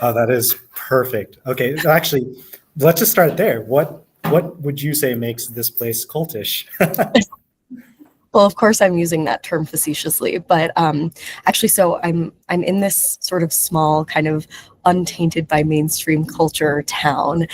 Oh, that is perfect. Okay, actually, let's just start there. What would you say makes this place cultish? Well, of course, I'm using that term facetiously, but actually, so I'm in this sort of small, kind of untainted by mainstream culture town,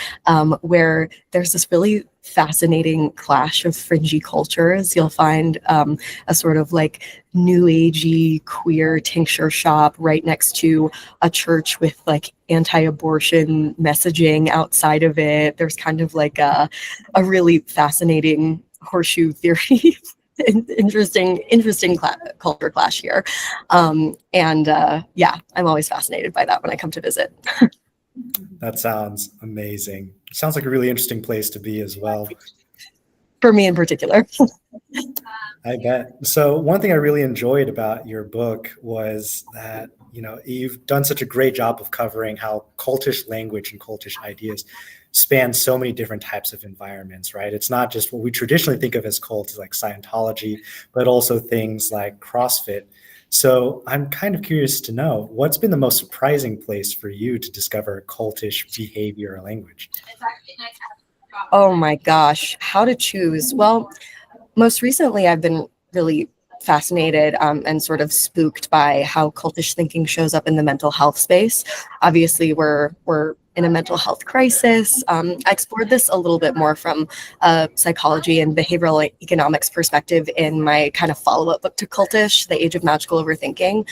where there's this really fascinating clash of fringy cultures. You'll find a sort of like new agey queer tincture shop right next to a church with like anti-abortion messaging outside of it. There's kind of like a really fascinating horseshoe theory interesting culture clash here. Yeah, I'm always fascinated by that when I come to visit. That sounds amazing. Sounds like a really interesting place to be as well. For me in particular. I bet. So one thing I really enjoyed about your book was that, you've done such a great job of covering how cultish language and cultish ideas span so many different types of environments, right? It's not just what we traditionally think of as cults like Scientology, but also things like CrossFit. So I'm kind of curious to know, what's been the most surprising place for you to discover cultish behavior or language? Oh my gosh, how to choose? Well, most recently, I've been really fascinated and sort of spooked by how cultish thinking shows up in the mental health space. Obviously, we're in a mental health crisis. I explored this a little bit more from a psychology and behavioral economics perspective in my kind of follow-up book to Cultish, The Age of Magical Overthinking,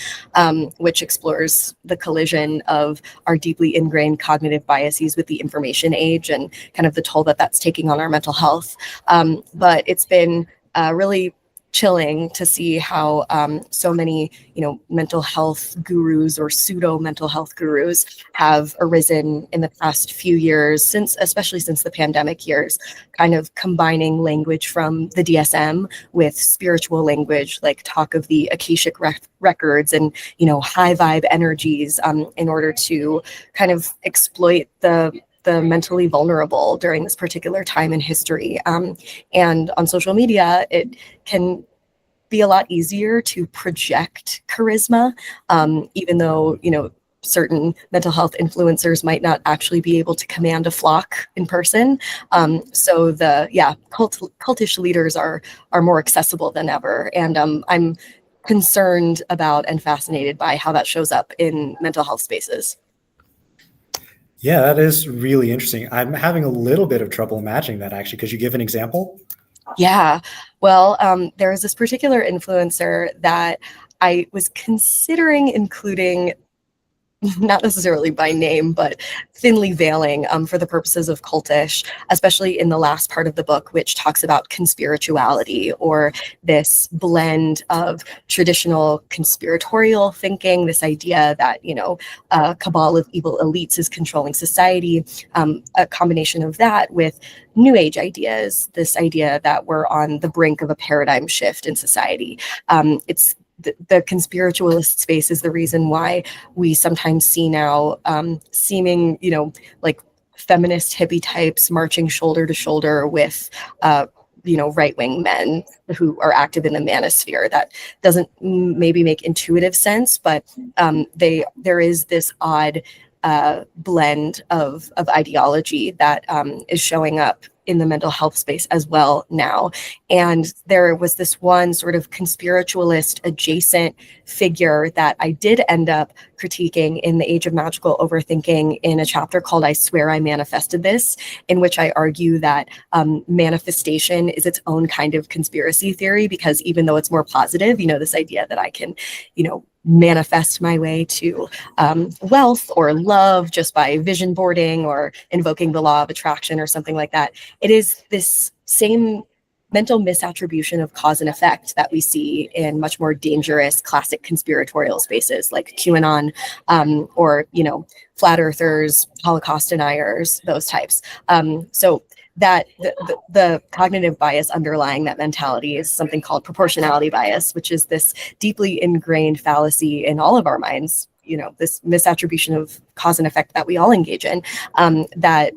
which explores the collision of our deeply ingrained cognitive biases with the information age and kind of the toll that that's taking on our mental health. But it's been really chilling to see how so many, mental health gurus or pseudo mental health gurus have arisen in the past few years, especially since the pandemic years, kind of combining language from the DSM with spiritual language, like talk of the Akashic records and, high vibe energies in order to kind of exploit the mentally vulnerable during this particular time in history. And on social media, it can be a lot easier to project charisma, even though, certain mental health influencers might not actually be able to command a flock in person. So cultish leaders are more accessible than ever. And I'm concerned about and fascinated by how that shows up in mental health spaces. Yeah, that is really interesting. I'm having a little bit of trouble imagining that actually. Could you give an example? Yeah, well, there was this particular influencer that I was considering including, not necessarily by name, but thinly veiling for the purposes of cultish, especially in the last part of the book, which talks about conspirituality, or this blend of traditional conspiratorial thinking, this idea that, a cabal of evil elites is controlling society, a combination of that with new age ideas, this idea that we're on the brink of a paradigm shift in society. It's the conspiritualist space is the reason why we sometimes see now seeming, like feminist hippie types marching shoulder to shoulder with, right-wing men who are active in the manosphere. That doesn't maybe make intuitive sense, but there is this odd blend of ideology that is showing up in the mental health space as well now. And there was this one sort of conspiritualist adjacent figure that I did end up critiquing in The Age of Magical Overthinking in a chapter called I Swear I Manifested This, in which I argue that manifestation is its own kind of conspiracy theory, because even though it's more positive, this idea that I can, manifest my way to wealth or love just by vision boarding or invoking the law of attraction or something like that. It is this same mental misattribution of cause and effect that we see in much more dangerous classic conspiratorial spaces like QAnon, or, flat earthers, Holocaust deniers, those types. So that the cognitive bias underlying that mentality is something called proportionality bias, which is this deeply ingrained fallacy in all of our minds, this misattribution of cause and effect that we all engage in, that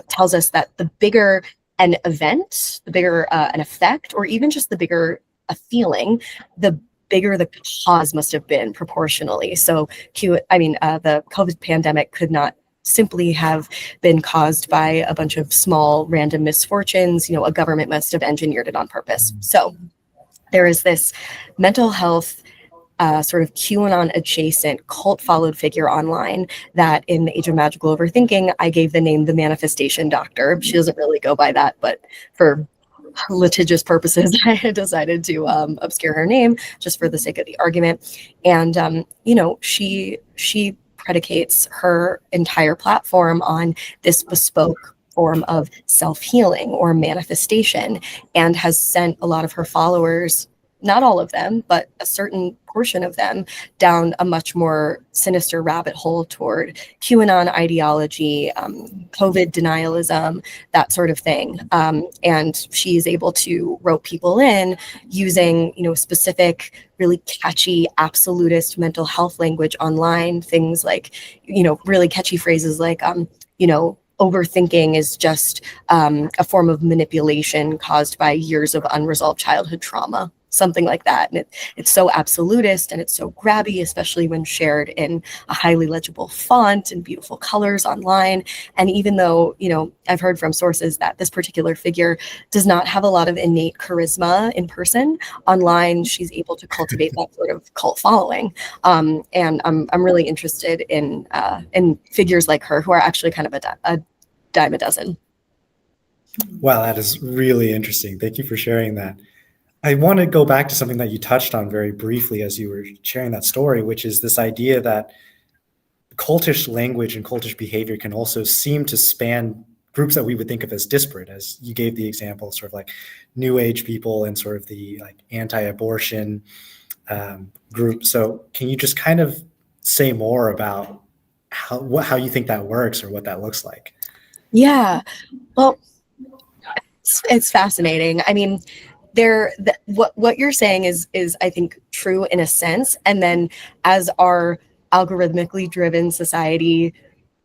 tells us that the bigger an event, the bigger an effect, or even just the bigger a feeling, the bigger the cause must have been proportionally. So the COVID pandemic could not simply have been caused by a bunch of small random misfortunes. A government must have engineered it on purpose. So there is this mental health sort of QAnon adjacent cult followed figure online that in the age of magical overthinking, I gave the name the manifestation doctor. She doesn't really go by that, but for litigious purposes, I had decided to obscure her name just for the sake of the argument. And, she predicates her entire platform on this bespoke form of self-healing or manifestation, and has sent a lot of her followers, not all of them, but a certain portion of them, down a much more sinister rabbit hole toward QAnon ideology, COVID denialism, that sort of thing. And she's able to rope people in using, specific, really catchy, absolutist mental health language online. Things like, really catchy phrases like, overthinking is just a form of manipulation caused by years of unresolved childhood trauma. Something like that. And it's so absolutist and it's so grabby, especially when shared in a highly legible font and beautiful colors online. And even though, I've heard from sources that this particular figure does not have a lot of innate charisma in person, online, she's able to cultivate that sort of cult following. And I'm really interested in figures like her who are actually kind of a dime a dozen. Wow, that is really interesting. Thank you for sharing that. I want to go back to something that you touched on very briefly as you were sharing that story, which is this idea that cultish language and cultish behavior can also seem to span groups that we would think of as disparate, as you gave the example, sort of like New Age people and sort of the like anti-abortion group. So can you just kind of say more about how you think that works or what that looks like? Yeah, well, it's fascinating. I mean, what you're saying is I think true in a sense, and then as our algorithmically driven society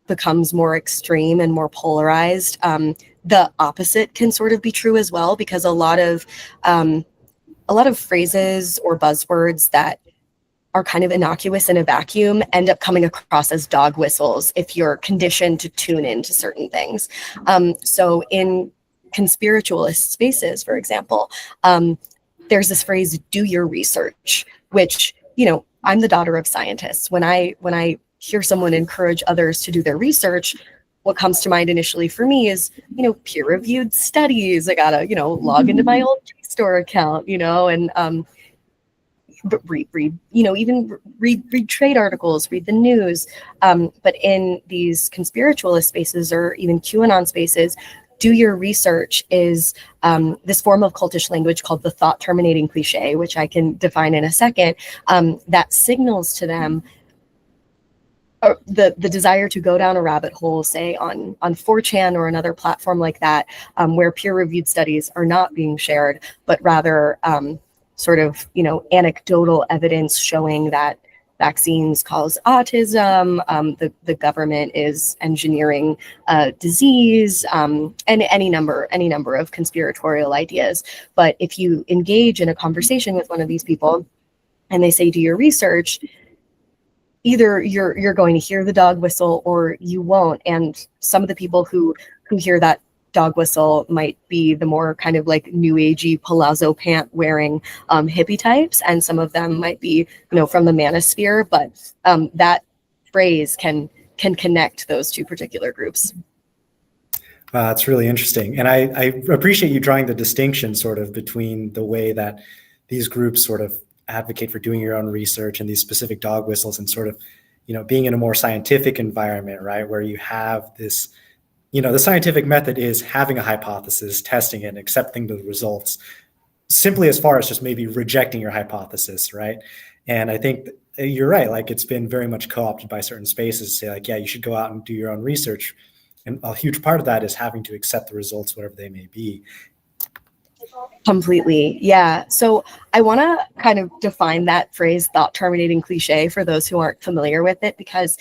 becomes more extreme and more polarized, the opposite can sort of be true as well, because a lot of phrases or buzzwords that are kind of innocuous in a vacuum end up coming across as dog whistles if you're conditioned to tune into certain things. So in conspiritualist spaces, for example, there's this phrase, do your research, which, I'm the daughter of scientists. When I hear someone encourage others to do their research, what comes to mind initially for me is, peer-reviewed studies. I gotta, log into my old JSTOR account, and read trade articles, read the news. But in these conspiritualist spaces or even QAnon spaces, do your research is this form of cultish language called the thought terminating cliche, which I can define in a second, that signals to them the desire to go down a rabbit hole, say on 4chan or another platform like that, where peer-reviewed studies are not being shared, but rather sort of, anecdotal evidence showing that vaccines cause autism, the government is engineering disease, and any number of conspiratorial ideas. But if you engage in a conversation with one of these people and they say, do your research, either you're going to hear the dog whistle or you won't. And some of the people who hear that dog whistle might be the more kind of like new agey palazzo pant wearing hippie types, and some of them might be from the manosphere, but that phrase can connect those two particular groups. That's really interesting, and I appreciate you drawing the distinction sort of between the way that these groups sort of advocate for doing your own research and these specific dog whistles, and sort of being in a more scientific environment, right, where you have this the scientific method is having a hypothesis, testing it, and accepting the results, simply as far as just maybe rejecting your hypothesis, right? And I think you're right. Like, it's been very much co-opted by certain spaces to say, like, yeah, you should go out and do your own research. And a huge part of that is having to accept the results, whatever they may be. Completely. Yeah. So I want to kind of define that phrase, thought terminating cliche, for those who aren't familiar with it, because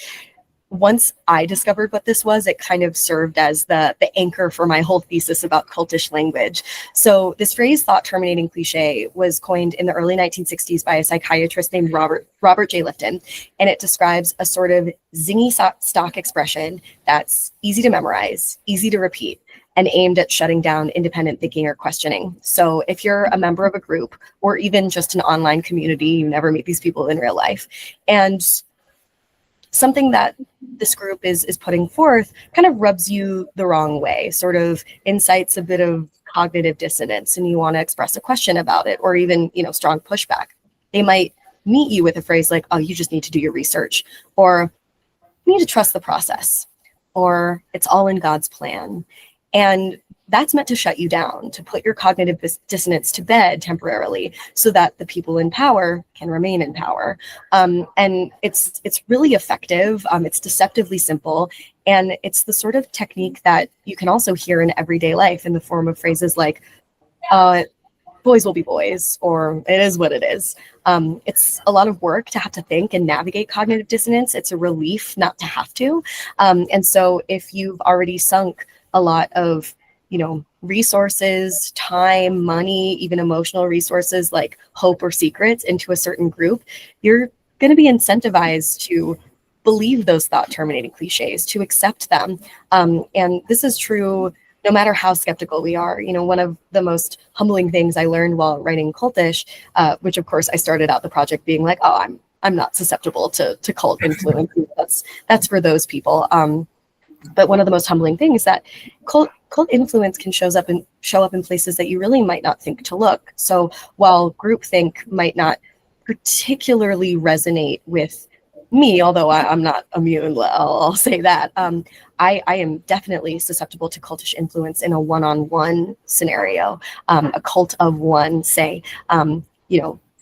once I discovered what this was, it kind of served as the anchor for my whole thesis about cultish language. So this phrase, thought terminating cliche, was coined in the early 1960s by a psychiatrist named Robert J. Lifton, and it describes a sort of zingy stock expression that's easy to memorize, easy to repeat, and aimed at shutting down independent thinking or questioning. So if you're a member of a group or even just an online community, you never meet these people in real life, and something that this group is putting forth kind of rubs you the wrong way, sort of incites a bit of cognitive dissonance, and you want to express a question about it, or even, strong pushback. They might meet you with a phrase like, oh, you just need to do your research, or you need to trust the process, or it's all in God's plan. And that's meant to shut you down, to put your cognitive dissonance to bed temporarily so that the people in power can remain in power. And it's really effective. It's deceptively simple. And it's the sort of technique that you can also hear in everyday life in the form of phrases like, boys will be boys, or it is what it is. It's a lot of work to have to think and navigate cognitive dissonance. It's a relief not to have to. And so if you've already sunk a lot of resources, time, money, even emotional resources like hope or secrets into a certain group, you're going to be incentivized to believe those thought terminating cliches, to accept them. And this is true no matter how skeptical we are. One of the most humbling things I learned while writing Cultish, which of course I started out the project being like, oh, I'm not susceptible to cult influence. That's for those people. But one of the most humbling things is that cult influence can show up in places that you really might not think to look. So while groupthink might not particularly resonate with me, although I'm not immune, I'll say that, I am definitely susceptible to cultish influence in a one-on-one scenario, a cult of one, say,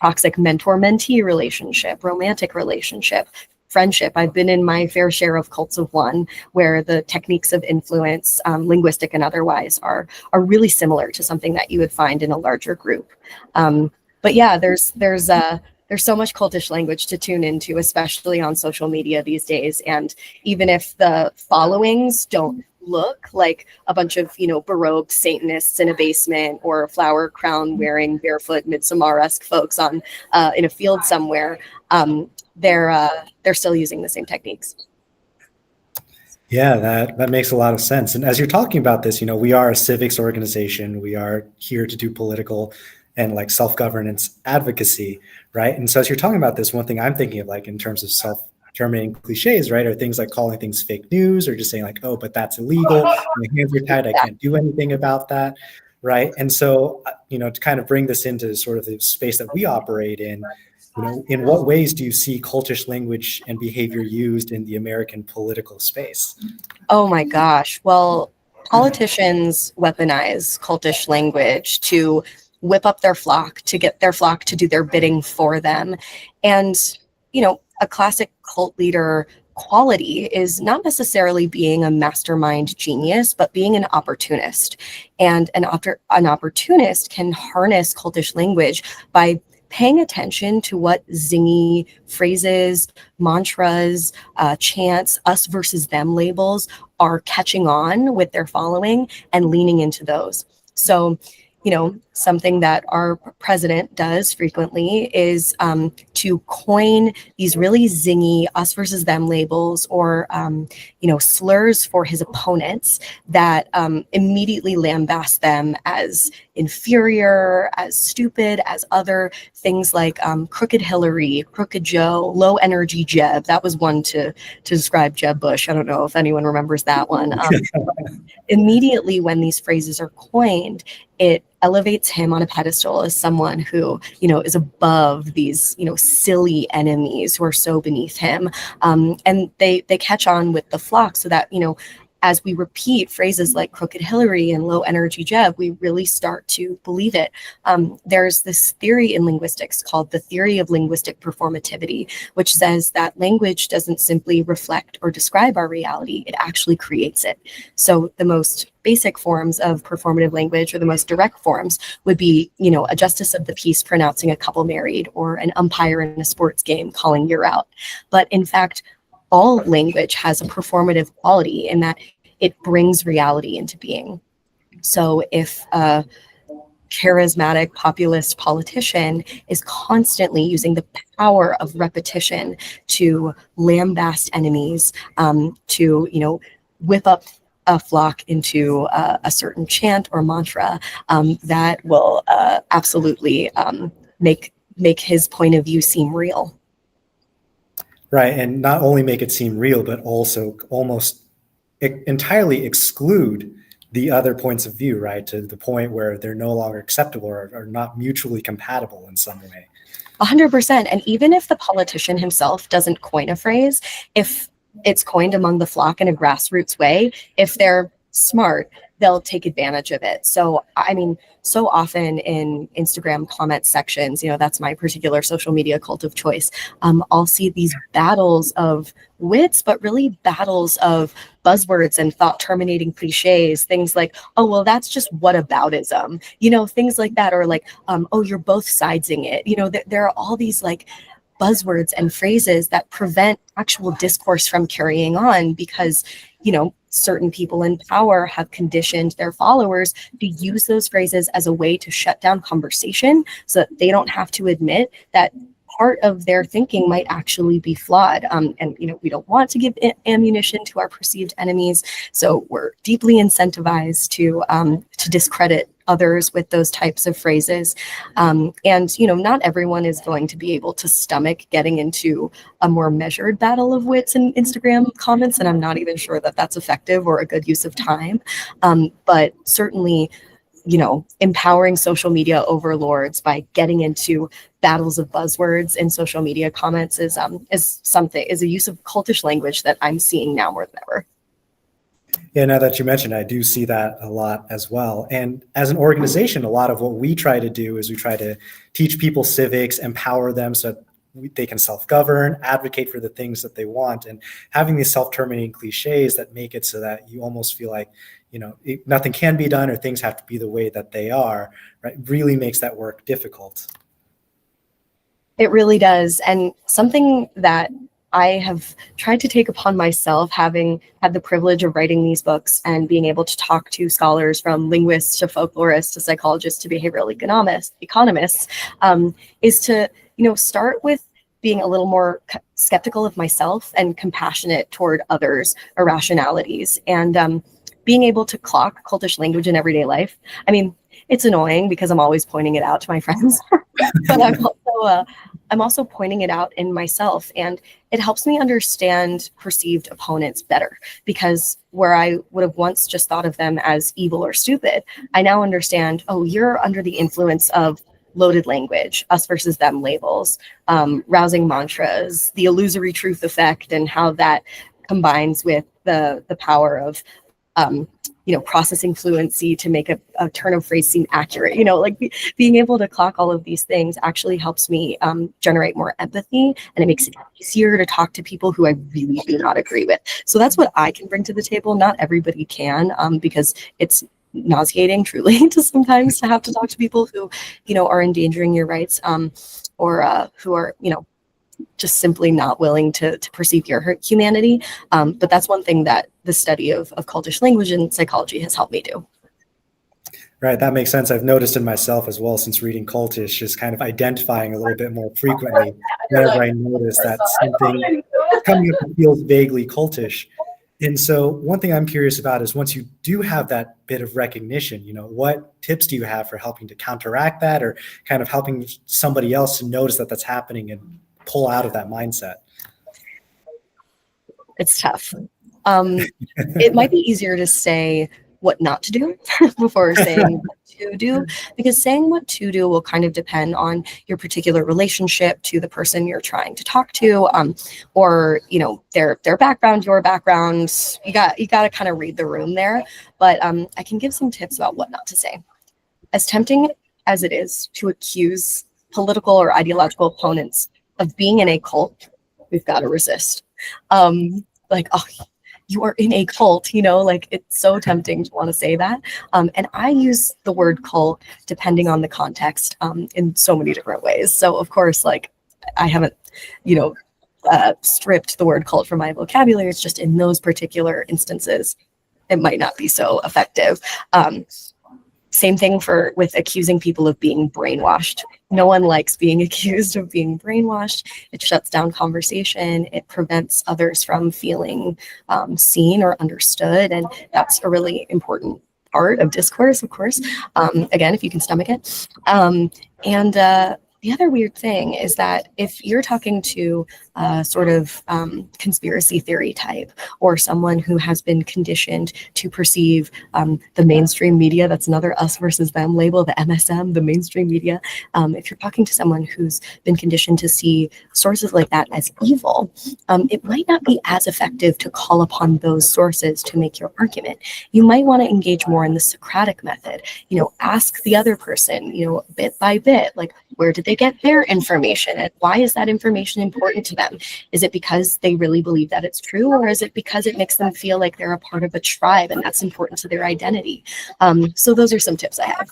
toxic mentor-mentee relationship, romantic relationship, friendship. I've been in my fair share of cults of one where the techniques of influence, linguistic and otherwise, are really similar to something that you would find in a larger group. But yeah, there's so much cultish language to tune into, especially on social media these days. And even if the followings don't look like a bunch of, Baroque Satanists in a basement or flower crown wearing barefoot Midsommar-esque folks on in a field somewhere, they're still using the same techniques. Yeah, that makes a lot of sense. And as you're talking about this, we are a civics organization. We are here to do political and self-governance advocacy, right? And so as you're talking about this, one thing I'm thinking of in terms of self-terminating cliches, right, are things like calling things fake news, or just saying oh, but that's illegal. My hands are tied. I can't do anything about that, right? And so, to kind of bring this into sort of the space that we operate in what ways do you see cultish language and behavior used in the American political space? Oh my gosh. Well, politicians weaponize cultish language to whip up their flock, to get their flock to do their bidding for them. And, a classic cult leader quality is not necessarily being a mastermind genius, but being an opportunist. And an opportunist can harness cultish language by paying attention to what zingy phrases, mantras, chants, us versus them labels are catching on with their following and leaning into those. So, something that our president does frequently is to coin these really zingy us versus them labels, or, slurs for his opponents that immediately lambast them as inferior, as stupid, as other things like crooked Hillary, crooked Joe, low energy Jeb. That was one to describe Jeb Bush. I don't know if anyone remembers that one. Immediately when these phrases are coined, it elevates him on a pedestal as someone who, is above these, silly enemies who are so beneath him. And they catch on with the flock so that, as we repeat phrases like crooked Hillary and low energy Jeb, we really start to believe it. There's this theory in linguistics called the theory of linguistic performativity, which says that language doesn't simply reflect or describe our reality, it actually creates it. So the most basic forms of performative language, or the most direct forms, would be, a justice of the peace pronouncing a couple married, or an umpire in a sports game calling you're out. But in fact, all language has a performative quality in that it brings reality into being. So if a charismatic populist politician is constantly using the power of repetition to lambast enemies, to, whip up a flock into a certain chant or mantra, that will absolutely make his point of view seem real. Right. And not only make it seem real, but also almost entirely exclude the other points of view, right? To the point where they're no longer acceptable or not mutually compatible in some way. 100%. And even if the politician himself doesn't coin a phrase, if it's coined among the flock in a grassroots way, if they're smart, they'll take advantage of it. So, I mean, so often in Instagram comment sections, that's my particular social media cult of choice. I'll see these battles of wits, but really battles of buzzwords and thought terminating cliches, things like, oh, well, that's just whataboutism, things like that. Or like, oh, you're both sidesing it. There are all these like buzzwords and phrases that prevent actual discourse from carrying on because, certain people in power have conditioned their followers to use those phrases as a way to shut down conversation so that they don't have to admit that part of their thinking might actually be flawed. And we don't want to give ammunition to our perceived enemies. So we're deeply incentivized to discredit others with those types of phrases. And, not everyone is going to be able to stomach getting into a more measured battle of wits in Instagram comments. And I'm not even sure that that's effective or a good use of time. But certainly, empowering social media overlords by getting into battles of buzzwords in social media comments is a use of cultish language that I'm seeing now more than ever. Yeah, now that you mentioned, I do see that a lot as well. And as an organization, a lot of what we try to do is we try to teach people civics, empower them so they can self-govern, advocate for the things that they want, and having these self-terminating cliches that make it so that you almost feel like, nothing can be done or things have to be the way that they are, right, really makes that work difficult. It really does. And something that I have tried to take upon myself, having had the privilege of writing these books and being able to talk to scholars from linguists to folklorists to psychologists to behavioral economists, is to, start with being a little more skeptical of myself and compassionate toward others' irrationalities, and being able to clock cultish language in everyday life. I mean, it's annoying because I'm always pointing it out to my friends, but I'm also pointing it out in myself, and it helps me understand perceived opponents better, because where I would have once just thought of them as evil or stupid, I now understand, oh, you're under the influence of loaded language, us versus them labels, rousing mantras, the illusory truth effect, and how that combines with the power of processing fluency to make a turn of phrase seem accurate. Being able to clock all of these things actually helps me generate more empathy, and it makes it easier to talk to people who I really do not agree with. So that's what I can bring to the table. Not everybody can, because it's nauseating truly to sometimes to have to talk to people who, are endangering your rights, or who are, just simply not willing to perceive your humanity. But that's one thing that the study of cultish language and psychology has helped me do. Right, that makes sense. I've noticed in myself as well since reading Cultish, just kind of identifying a little bit more frequently whenever I notice that something coming up that feels vaguely cultish. And so one thing I'm curious about is once you do have that bit of recognition, what tips do you have for helping to counteract that, or kind of helping somebody else to notice that that's happening and pull out of that mindset? It's tough. It might be easier to say what not to do before saying what to do, because saying what to do will kind of depend on your particular relationship to the person you're trying to talk to, or their background, your background. You got to kind of read the room there. But I can give some tips about what not to say. As tempting as it is to accuse political or ideological opponents of being in a cult, we've got to resist. Like, oh, you are in a cult, it's so tempting to want to say that. And I use the word cult depending on the context, in so many different ways. So of course, I haven't, stripped the word cult from my vocabulary. It's just in those particular instances, it might not be so effective. Same thing with accusing people of being brainwashed. No one likes being accused of being brainwashed. It shuts down conversation. It prevents others from feeling seen or understood. And that's a really important part of discourse, of course. Again, if you can stomach it. The other weird thing is that if you're talking to a sort of conspiracy theory type, or someone who has been conditioned to perceive the mainstream media, that's another us versus them label, the MSM, the mainstream media. If you're talking to someone who's been conditioned to see sources like that as evil, it might not be as effective to call upon those sources to make your argument. You might want to engage more in the Socratic method. Ask the other person, bit by bit, like, where did they get their information, and why is that information important to them? Is it because they really believe that it's true, or is it because it makes them feel like they're a part of a tribe and that's important to their identity? So those are some tips I have.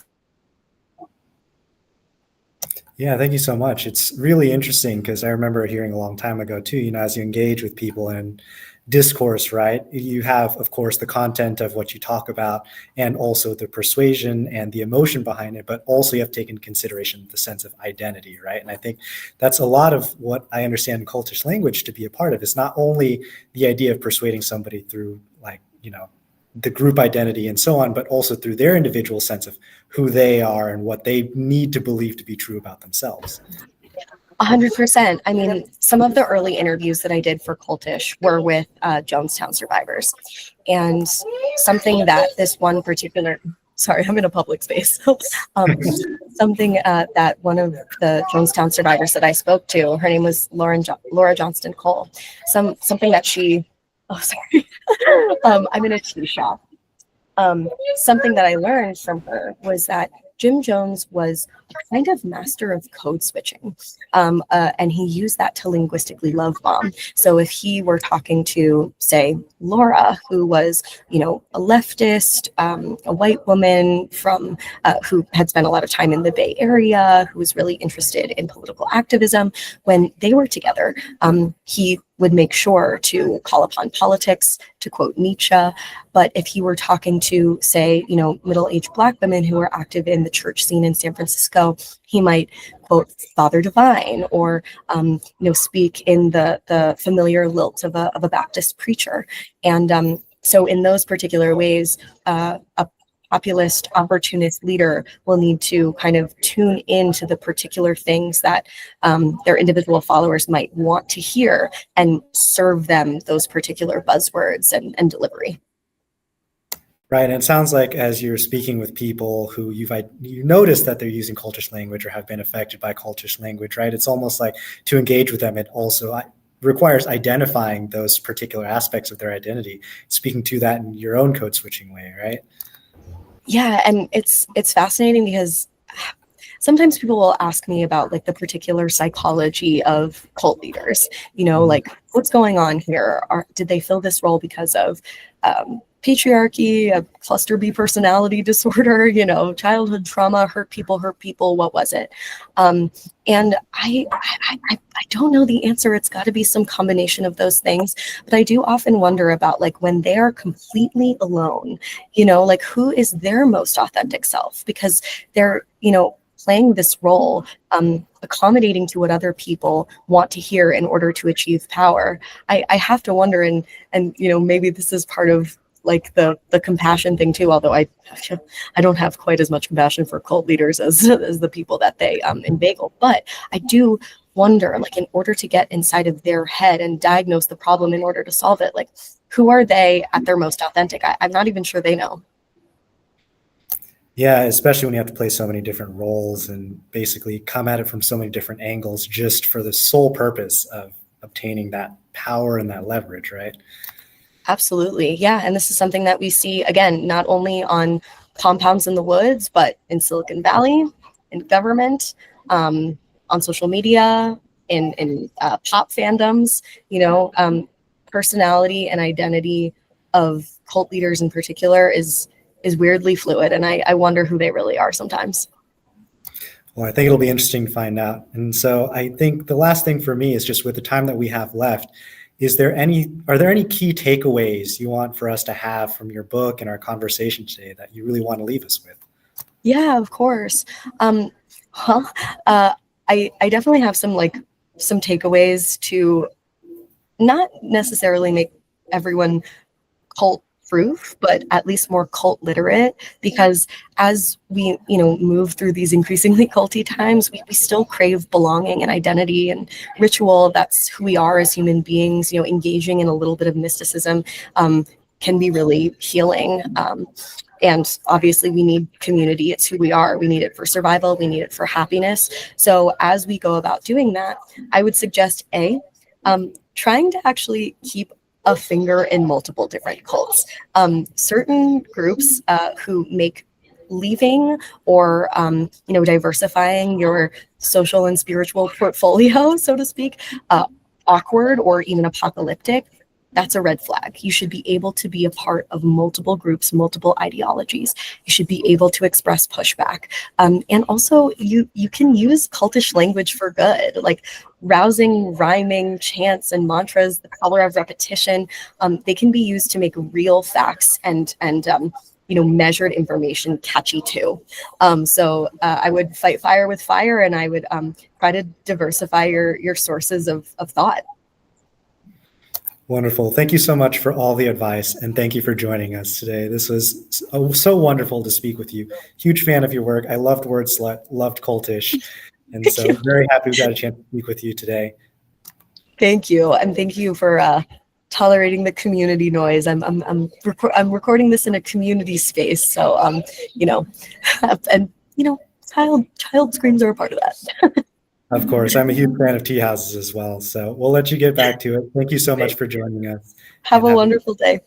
Yeah, thank you so much. It's really interesting because I remember hearing a long time ago too, as you engage with people in discourse, right? You have, of course, the content of what you talk about and also the persuasion and the emotion behind it, but also you have to take into consideration the sense of identity, right? And I think that's a lot of what I understand cultish language to be a part of. It's not only the idea of persuading somebody through the group identity and so on, but also through their individual sense of who they are and what they need to believe to be true about themselves. 100%. I mean, some of the early interviews that I did for Cultish were with Jonestown survivors. And something that this one particular, sorry, I'm in a public space. Something that one of the Jonestown survivors that I spoke to, her name was Laura Johnston Cole. Something that she, oh, sorry, I'm in a tea shop. Something that I learned from her was that Jim Jones was a kind of master of code switching, and he used that to linguistically love bomb. So if he were talking to, say, Laura, who was, a leftist, a white woman from who had spent a lot of time in the Bay Area, who was really interested in political activism, when they were together, he would make sure to call upon politics, to quote Nietzsche. But if he were talking to, say, middle-aged Black women who were active in the church scene in San Francisco, he might quote Father Divine, or speak in the familiar lilt of a Baptist preacher. And so in those particular ways, a populist, opportunist leader will need to kind of tune into the particular things that their individual followers might want to hear and serve them those particular buzzwords and delivery. Right. And it sounds like as you're speaking with people who you notice that they're using cultish language or have been affected by cultish language, right? It's almost like to engage with them, it also requires identifying those particular aspects of their identity, speaking to that in your own code switching way, right? Yeah, and it's fascinating because sometimes people will ask me about like the particular psychology of cult leaders, like what's going on here? Did they fill this role because of patriarchy, a cluster B personality disorder, childhood trauma, hurt people, what was it? And I don't know the answer. It's got to be some combination of those things. But I do often wonder about like when they are completely alone, like who is their most authentic self? Because they're, playing this role, accommodating to what other people want to hear in order to achieve power. I have to wonder, and maybe this is part of like the compassion thing too, although I don't have quite as much compassion for cult leaders as the people that they inveigle. But I do wonder, like, in order to get inside of their head and diagnose the problem in order to solve it, like, who are they at their most authentic? I'm not even sure they know. Yeah, especially when you have to play so many different roles and basically come at it from so many different angles just for the sole purpose of obtaining that power and that leverage, right? Absolutely. Yeah. And this is something that we see, again, not only on compounds in the woods, but in Silicon Valley, in government, on social media, in pop fandoms, personality and identity of cult leaders in particular is weirdly fluid. And I wonder who they really are sometimes. Well, I think it'll be interesting to find out. And so I think the last thing for me is just with the time that we have left, are there any key takeaways you want for us to have from your book and our conversation today that you really want to leave us with? Yeah, of course. Um, well, uh, I definitely have some takeaways to not necessarily make everyone cult proof, but at least more cult literate, because as we, move through these increasingly culty times, we still crave belonging and identity and ritual. That's who we are as human beings. Engaging in a little bit of mysticism can be really healing. And obviously, we need community. It's who we are. We need it for survival. We need it for happiness. So as we go about doing that, I would suggest trying to actually keep a finger in multiple different cults. Certain groups who make leaving or diversifying your social and spiritual portfolio, so to speak, awkward or even apocalyptic, that's a red flag. You should be able to be a part of multiple groups, multiple ideologies. You should be able to express pushback. And also, you can use cultish language for good, like rousing, rhyming, chants, and mantras, the power of repetition. They can be used to make real facts and measured information catchy too. So I would fight fire with fire, and I would try to diversify your sources of thought. Wonderful. Thank you so much for all the advice, and thank you for joining us today. This was so wonderful to speak with you. Huge fan of your work. I loved Word Slut, loved Cultish, and so very happy we got a chance to speak with you today. Thank you, and thank you for tolerating the community noise. I'm recording this in a community space, so and child screams are a part of that. Of course, I'm a huge fan of tea houses as well. So we'll let you get back to it. Thank you so much for joining us. Have a wonderful day.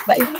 Bye.